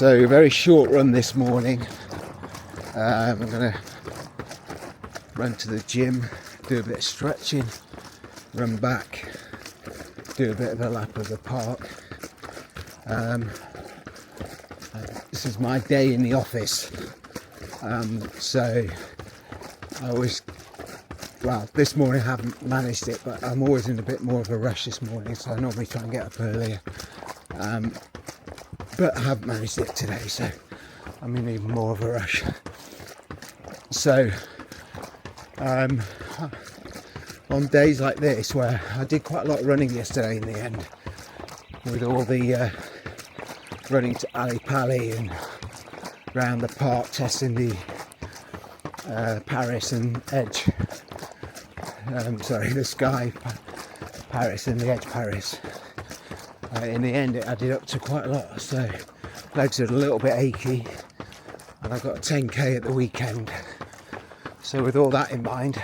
So very short run this morning. I'm going to run to the gym, do a bit of stretching, run back, do a bit of a lap of the park. This is my day in the office, so I always, well, this morning I haven't managed it, but I'm always in a bit more of a rush this morning, so I normally try and get up earlier, but I haven't managed it today, so I'm in even more of a rush. So on days like this, where I did quite a lot of running yesterday in the end, with all the running to Ali Pali and round the park, testing the Paris and Edge, the Sky Paris and the Edge Paris. In the end it added up to quite a lot, so legs are a little bit achy, and I got a 10k at the weekend. So with all that in mind,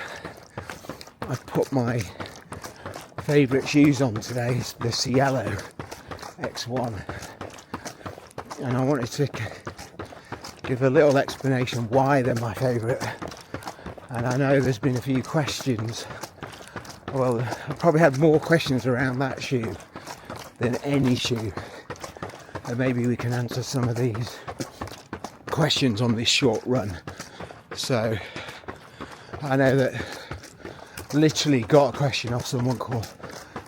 I put my favourite shoes on today, the Cielo X1, and I wanted to give a little explanation why they're my favourite. And I know there's been a few questions, well, I probably had more questions around that shoe than any shoe, and maybe we can answer some of these questions on this short run. So I know that literally got a question off someone called,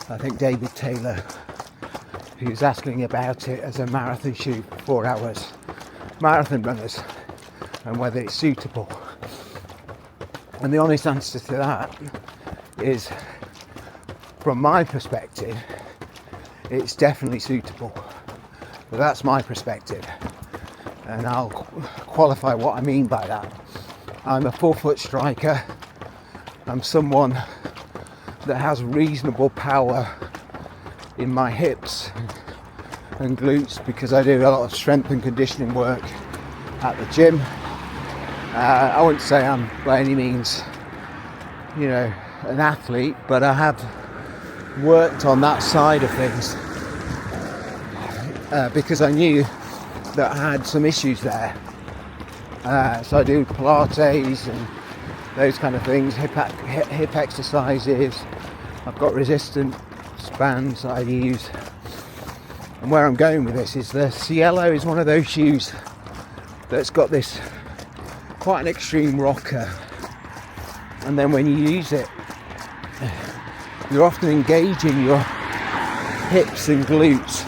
I think, David Taylor, who's asking about it as a marathon shoe for 4 hours, marathon runners, and whether it's suitable. And the honest answer to that is, from my perspective, it's definitely suitable. But that's my perspective, and I'll qualify what I mean by that. I'm a 4-foot striker. I'm someone that has reasonable power in my hips and glutes because I do a lot of strength and conditioning work at the gym. I wouldn't say I'm by any means, an athlete, but I have worked on that side of things because I knew that I had some issues there. So I do Pilates and those kind of things, hip exercises. I've got resistance bands that I use. And where I'm going with this is the Cielo is one of those shoes that's got this quite an extreme rocker, and then when you use it, you're often engaging your hips and glutes,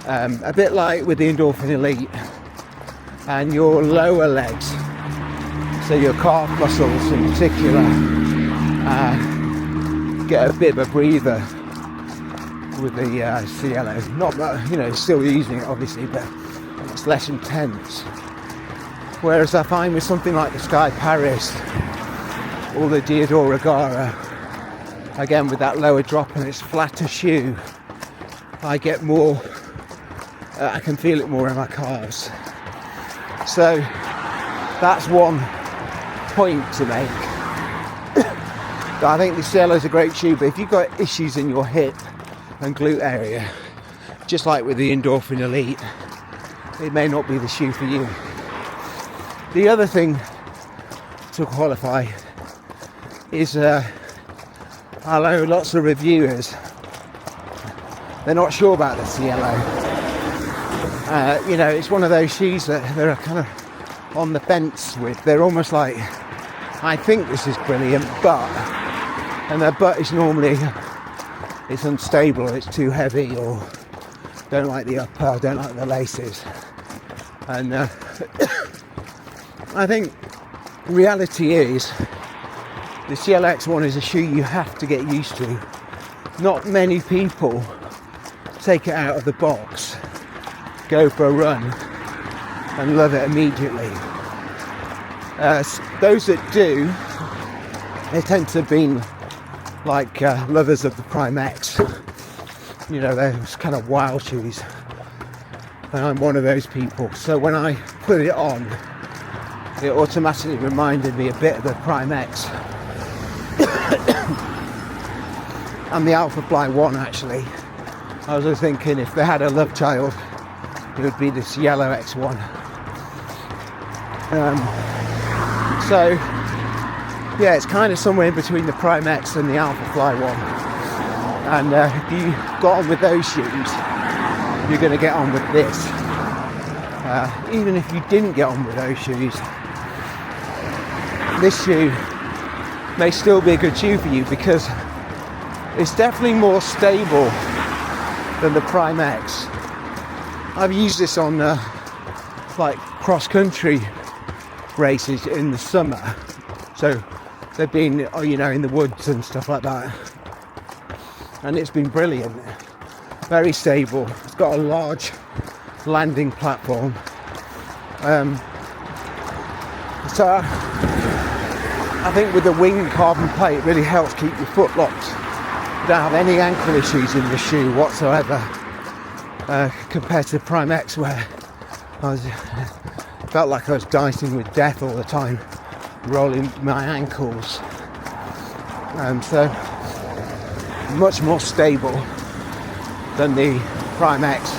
a bit like with the Endorphin Elite, and your lower legs, so your calf muscles in particular, get a bit of a breather with the Cielo. Not, still using it obviously, but it's less intense. Whereas I find with something like the Sky Paris or the Diodora Gara, again with that lower drop and its flatter shoe, I get more, I can feel it more in my calves. So that's one point to make. I think the Cielo is a great shoe, but if you've got issues in your hip and glute area, just like with the Endorphin Elite, it may not be the shoe for you. The other thing to qualify is I know lots of reviewers, they're not sure about the Cielo. It's one of those shoes that they're kind of on the fence with. They're almost like, I think this is brilliant, and their butt is normally, it's unstable, or it's too heavy, or don't like the upper, don't like the laces. And I think reality is the Cielo X1 is a shoe you have to get used to. Not many people take it out of the box, go for a run and love it immediately. Those that do, they tend to be like lovers of the Prime X, those kind of wild shoes, and I'm one of those people. So when I put it on, it automatically reminded me a bit of the Prime X and the Alpha Fly 1 actually. I was thinking if they had a love child, it would be the Cielo X1. So yeah, it's kind of somewhere in between the Prime X and the Alpha Fly one. And if you got on with those shoes, you're going to get on with this. Even if you didn't get on with those shoes, this shoe may still be a good shoe for you, because it's definitely more stable than the Prime X. I've used this on like cross-country races in the summer, so they've been, you know, in the woods and stuff like that, and it's been brilliant. Very stable. It's got a large landing platform, so I think with the wing carbon plate it really helps keep your foot locked. You don't have any ankle issues in the shoe whatsoever, compared to the Prime X, where I felt like I was dicing with death all the time, rolling my ankles. So much more stable than the Prime X.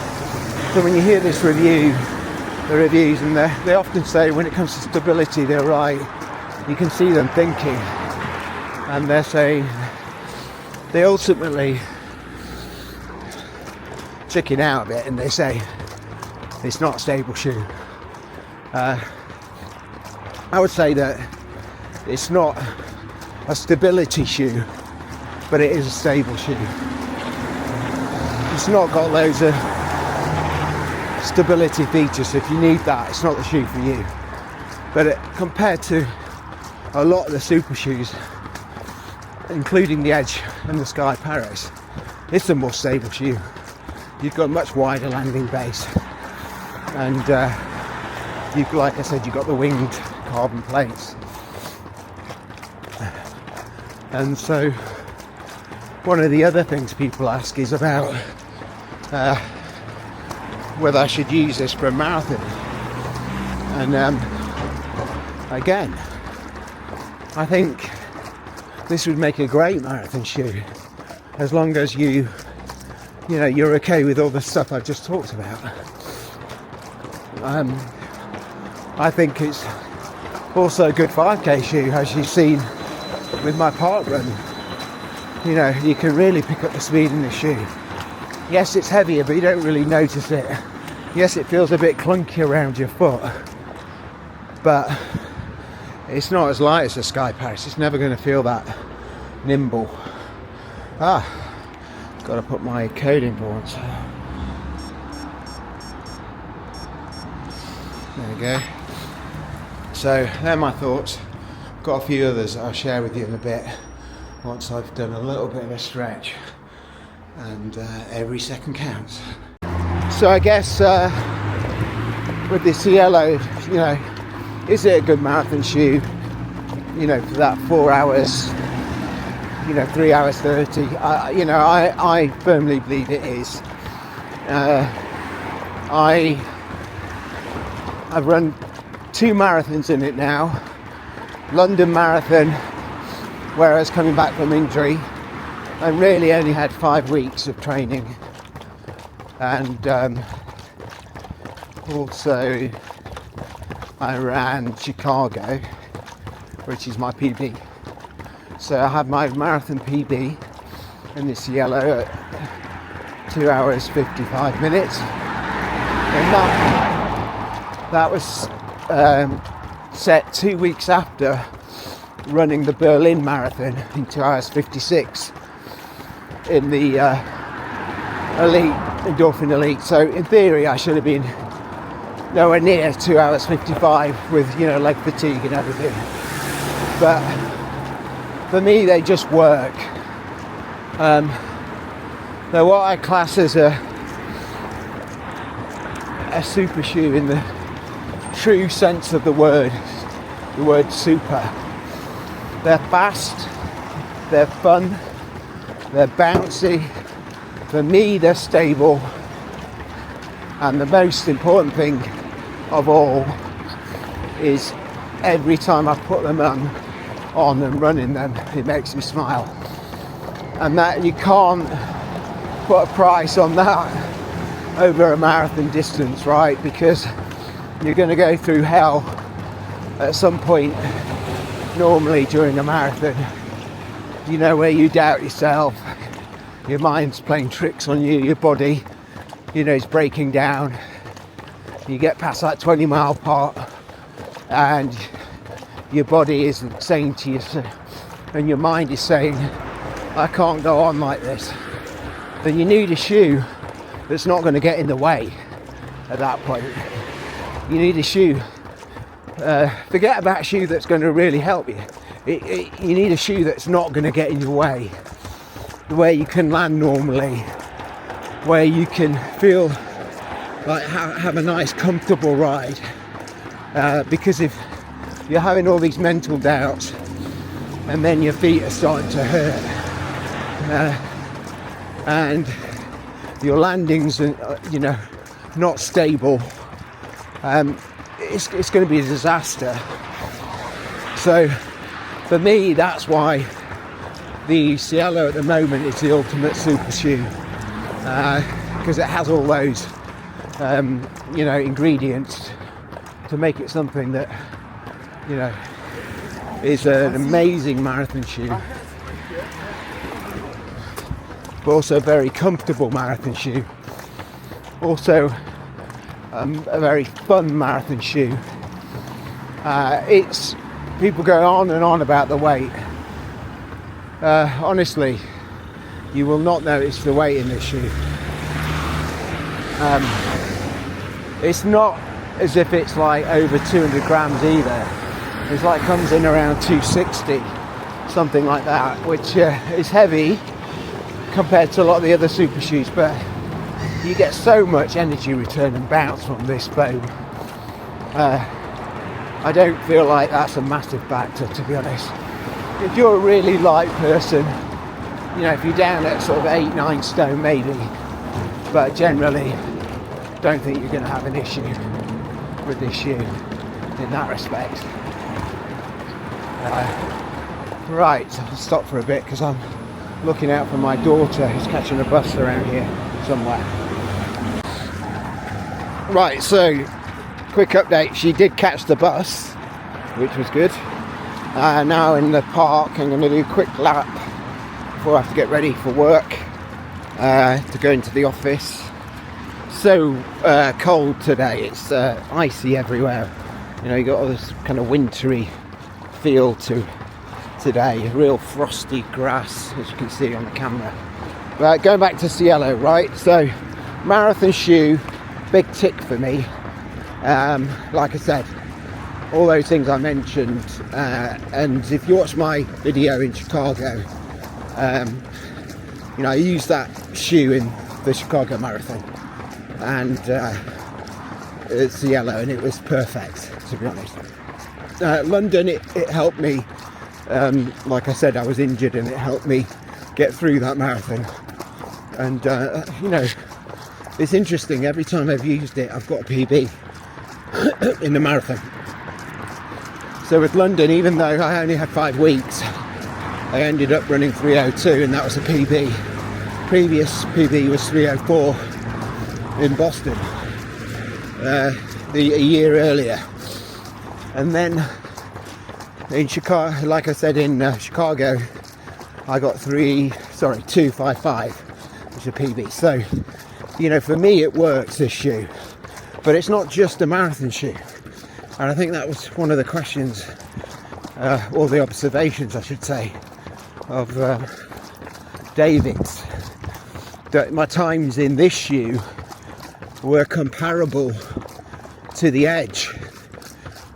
So when you hear this review, the reviews, and they often say when it comes to stability they're right, you can see them thinking, and they're saying they ultimately chicken out a bit and they say it's not a stable shoe. I would say that it's not a stability shoe, but it is a stable shoe. It's not got loads of stability features, so if you need that, it's not the shoe for you. But compared to a lot of the super shoes, including the Edge and the Sky Paris, it's a more stable shoe. You've got a much wider landing base, and you've, like I said, you've got the winged carbon plates. And so one of the other things people ask is about whether I should use this for a marathon. And again, I think this would make a great marathon shoe, as long as you know, you're okay with all the stuff I've just talked about. I think it's also a good 5k shoe, as you've seen with my park run. You know, you can really pick up the speed in the shoe. Yes, it's heavier, but you don't really notice it. Yes, it feels a bit clunky around your foot, but it's not as light as the Sky Paris. It's never going to feel that nimble. Got to put my code in for once. There we go. So they're my thoughts. Got a few others I'll share with you in a bit, once I've done a little bit of a stretch, and every second counts. So I guess with the Cielo, you know, is it a good marathon shoe? You know, for that 4 hours, you know, 3 hours 30. I firmly believe it is. I've run 2 marathons in it now. London Marathon, where I was coming back from injury, and really only had 5 weeks of training. And also I ran Chicago, which is my PB. So I had my marathon PB in the Cielo at 2 hours 55 minutes, and that was set 2 weeks after running the Berlin Marathon in 2 hours 56 in the elite, endorphin elite. So in theory I should have been nowhere near 2 hours 55 with, you know, leg fatigue and everything, but for me they just work. They're what I class as a super shoe in the true sense of the word super. They're fast, they're fun, they're bouncy. For me, they're stable, and the most important thing of all is every time I put them on and run in them, it makes me smile. And that, you can't put a price on that. over a marathon distance, right? Because you're going to go through hell at some point normally during a marathon, you know, where you doubt yourself, your mind's playing tricks on you, your body, you know, is breaking down. You get past that 20-mile part and your body is saying to you, and your mind is saying, I can't go on like this. Then you need a shoe that's not going to get in the way at that point. You need a shoe. Forget about a shoe that's going to really help you. You need a shoe that's not going to get in your way, where you can land normally, where you can feel like have a nice comfortable ride. Because if you're having all these mental doubts and then your feet are starting to hurt and your landings are, you know, not stable, it's going to be a disaster. So for me, that's why the Cielo at the moment is the ultimate super shoe, because it has all those you know, ingredients to make it something that, you know, is an amazing marathon shoe, but also a very comfortable marathon shoe, also a very fun marathon shoe. It's, people go on and on about the weight. Honestly, you will not notice the weight in this shoe. It's not as if it's like over 200 grams either. It's like comes in around 260, something like that, which is heavy compared to a lot of the other super shoes, but you get so much energy return and bounce from this foam. I don't feel like that's a massive factor, to be honest. If you're a really light person, you know, if you're down at sort of 8-9 stone maybe, but generally don't think you're going to have an issue with this shoe in that respect. Right, so I'll stop for a bit because I'm looking out for my daughter who's catching a bus around here somewhere. Right, so quick update, she did catch the bus, which was good. Now in the park, I'm going to do a quick lap before I have to get ready for work, to go into the office. So cold today, it's icy everywhere. You know, you got all this kind of wintry feel to today, real frosty grass, as you can see on the camera. Right, going back to Cielo, right? So marathon shoe, big tick for me. Like I said, all those things I mentioned, and if you watch my video in Chicago, you know, I used that shoe in the Chicago Marathon, and it's Cielo, and it was perfect, to be honest. London, it helped me. Like I said, I was injured, and it helped me get through that marathon. And you know, it's interesting. Every time I've used it, I've got a PB in the marathon. So with London, even though I only had 5 weeks, I ended up running 3:02, and that was a PB. Previous PB was 3:04 in Boston, a year earlier. And then in Chicago, like I said, in Chicago, I got 2:55, which is a PB. So, you know, for me it works, this shoe, but it's not just a marathon shoe. And I think that was one of the questions, or the observations I should say, of David's, that my times in this shoe were comparable to the Edge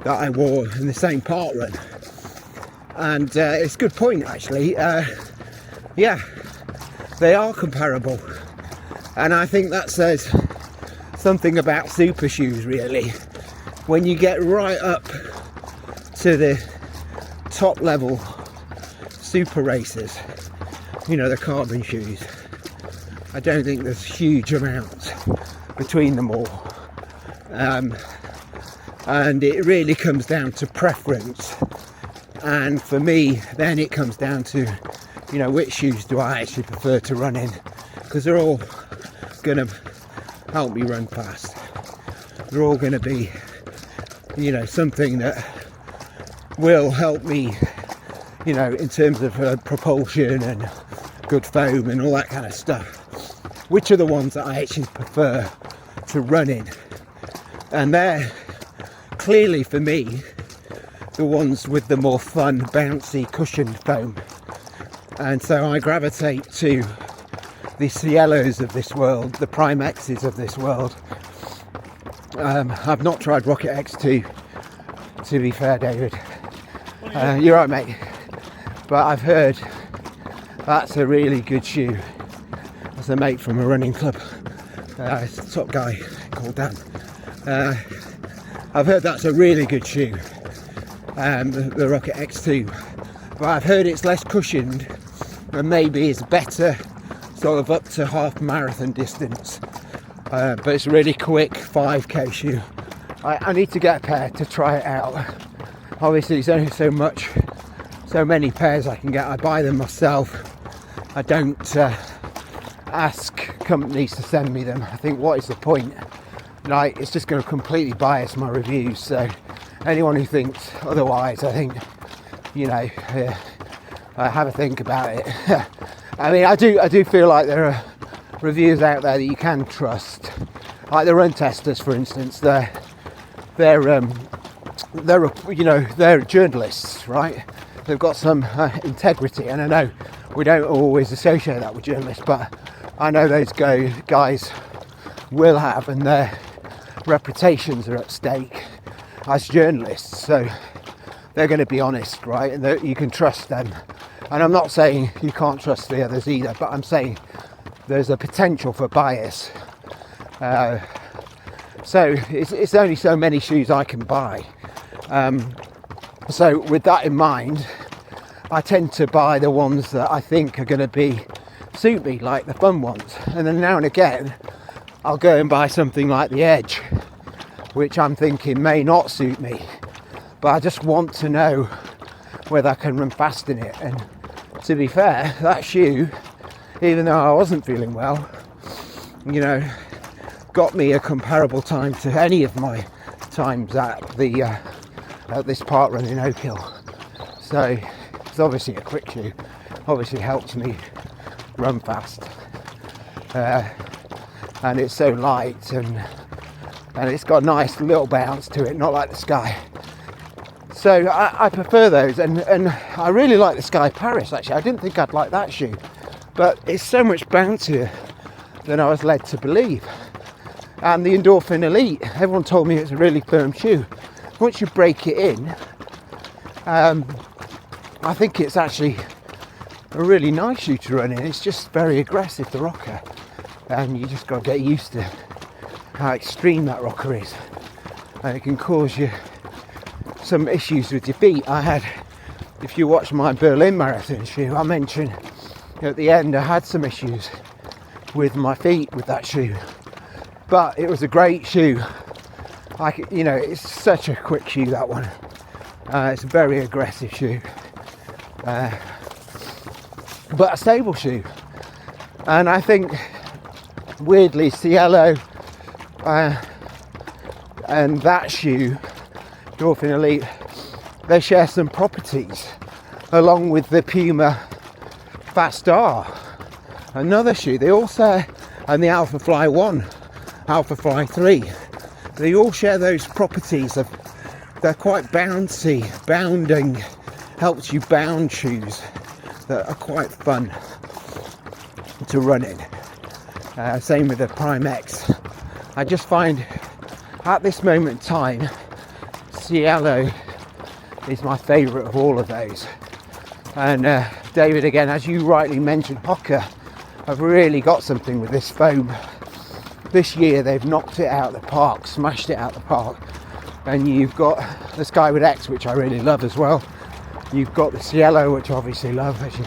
that I wore in the same part run. And it's a good point, actually. Yeah, they are comparable, and I think that says something about super shoes, really. When you get right up to the top level super racers, you know, the carbon shoes, I don't think there's huge amounts between them all, and it really comes down to preference. And for me, then it comes down to, you know, which shoes do I actually prefer to run in, because they're all going to help me run fast. They're all going to be, you know, something that will help me, you know, in terms of propulsion and good foam and all that kind of stuff. Which are the ones that I actually prefer to run in, and they're clearly for me the ones with the more fun, bouncy, cushioned foam. And so I gravitate to the Cielos of this world, the Prime X's of this world. I've not tried Rocket X2, to be fair, David. You're right, mate. But I've heard that's a really good shoe. As a mate from a running club, top guy called Dan. I've heard that's a really good shoe, the Rocket X2. But I've heard it's less cushioned and maybe it's better sort of up to half marathon distance. But it's really quick 5k shoe. I need to get a pair to try it out. Obviously there's only so many pairs I can get. I buy them myself. I don't ask companies to send me them. I think, what is the point? Like, it's just going to completely bias my reviews. So anyone who thinks otherwise, I think, you know, have a think about it. I mean, I do feel like there are reviews out there that you can trust, like the run testers, for instance. They're you know, they're journalists, right? They've got some integrity, and I know we don't always associate that with journalists, but I know those guys will have, and their reputations are at stake as journalists, so they're going to be honest, right? And you can trust them. And I'm not saying you can't trust the others either, but I'm saying there's a potential for bias. So it's only so many shoes I can buy. So with that in mind, I tend to buy the ones that I think are going to suit me, like the fun ones. And then now and again, I'll go and buy something like the Edge, which I'm thinking may not suit me, but I just want to know whether I can run fast in it. And to be fair, that shoe, even though I wasn't feeling well, you know, got me a comparable time to any of my times at this park run in Oak Hill. So it's obviously a quick shoe, obviously helps me run fast, and it's so light, and it's got a nice little bounce to it, not like the Sky. So I prefer those, and I really like the Sky Paris. Actually, I didn't think I'd like that shoe, but it's so much bouncier than I was led to believe. And the Endorphin Elite, everyone told me it's a really firm shoe. Once you break it in, I think it's actually a really nice shoe to run in. It's just very aggressive, the rocker, and you just got to get used to how extreme that rocker is, and it can cause you some issues with your feet. If you watch my Berlin Marathon shoe, I mentioned at the end I had some issues with my feet with that shoe, but it was a great shoe. You know, it's such a quick shoe, that one. It's a very aggressive shoe, but a stable shoe. And I think, weirdly, Cielo and that shoe, Endorphin Elite, they share some properties along with the Puma Fast R, another shoe. They also, and the Alpha Fly 1, Alpha Fly 3, they all share those properties of, they're quite bouncy, bounding, helps you bound shoes that are quite fun to run in. Same with the Prime X. I just find at this moment in time, Cielo is my favourite of all of those. And David, again, as you rightly mentioned, Hoka have really got something with this foam. This year they've knocked it out of the park, smashed it out of the park. And you've got the Skyward X, which I really love as well. You've got the Cielo, which I obviously love, as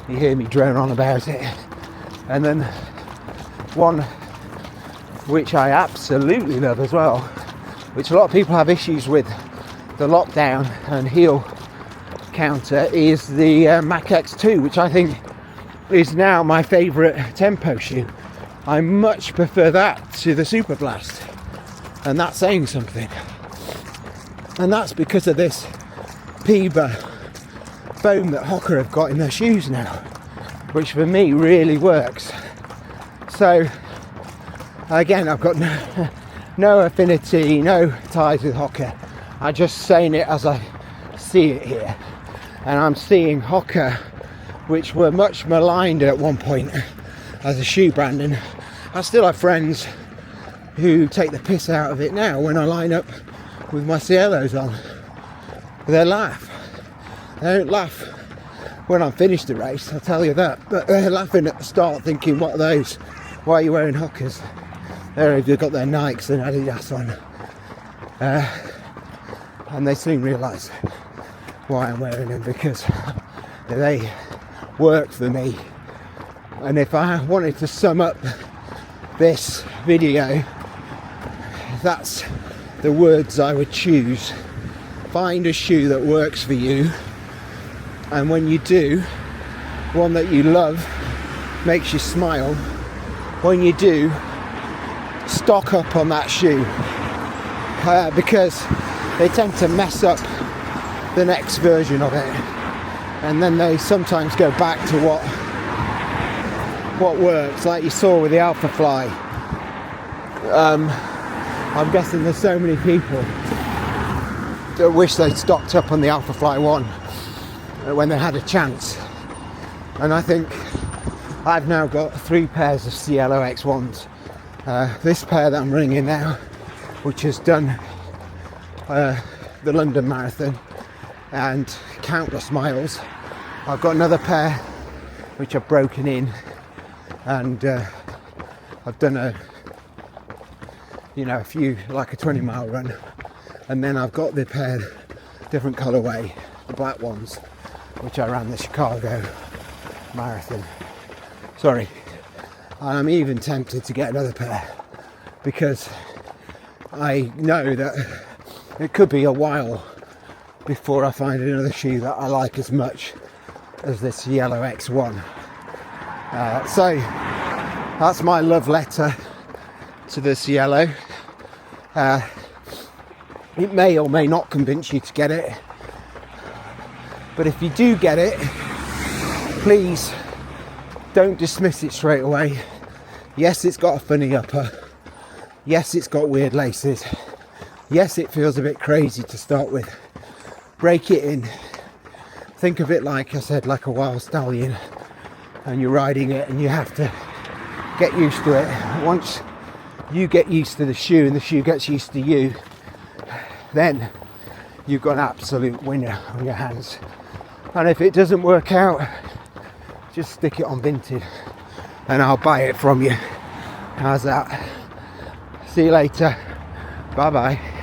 you hear me drone on about it. And then one which I absolutely love as well, which a lot of people have issues with, the lockdown and heel counter, is the Mach X2, which I think is now my favourite tempo shoe. I much prefer that to the Super Blast, and that's saying something. And that's because of this Peba foam that Hoka have got in their shoes now, which for me really works. So again, I've got no affinity, no ties with Hoka. I'm just saying it as I see it here. And I'm seeing Hoka, which were much maligned at one point as a shoe brand, and I still have friends who take the piss out of it now when I line up with my Cielos on. They laugh. They don't laugh when I'm finished the race, I'll tell you that, but they're laughing at the start thinking, what are those? Why are you wearing Hokas? They've got their Nikes and Adidas on. And they soon realise why I'm wearing them, because they work for me. And if I wanted to sum up this video, that's the words I would choose. Find a shoe that works for you, and when you do, one that you love, makes you smile. When you do, stock up on that shoe, because they tend to mess up the next version of it, and then they sometimes go back to what works, like you saw with the Alpha Fly. I'm guessing there's so many people that wish they'd stocked up on the Alpha Fly 1 when they had a chance. And I think I've now got 3 pairs of Cielo X1s. This pair that I'm running in now, which has done the London Marathon and countless miles. I've got another pair which I've broken in, and I've done a few, like a 20-mile run. And then I've got the pair, different colourway, the black ones, which I ran the Chicago Marathon. Sorry. I'm even tempted to get another pair, because I know that it could be a while before I find another shoe that I like as much as this Cielo X1. So that's my love letter to the Cielo. It may or may not convince you to get it, but if you do get it, please don't dismiss it straight away. Yes, it's got a funny upper. Yes, it's got weird laces. Yes, it feels a bit crazy to start with. Break it in. Think of it, like I said, like a wild stallion, and you're riding it and you have to get used to it. Once you get used to the shoe and the shoe gets used to you, then you've got an absolute winner on your hands. And if it doesn't work out, just stick it on Vinted and I'll buy it from you. How's that? See you later. Bye bye.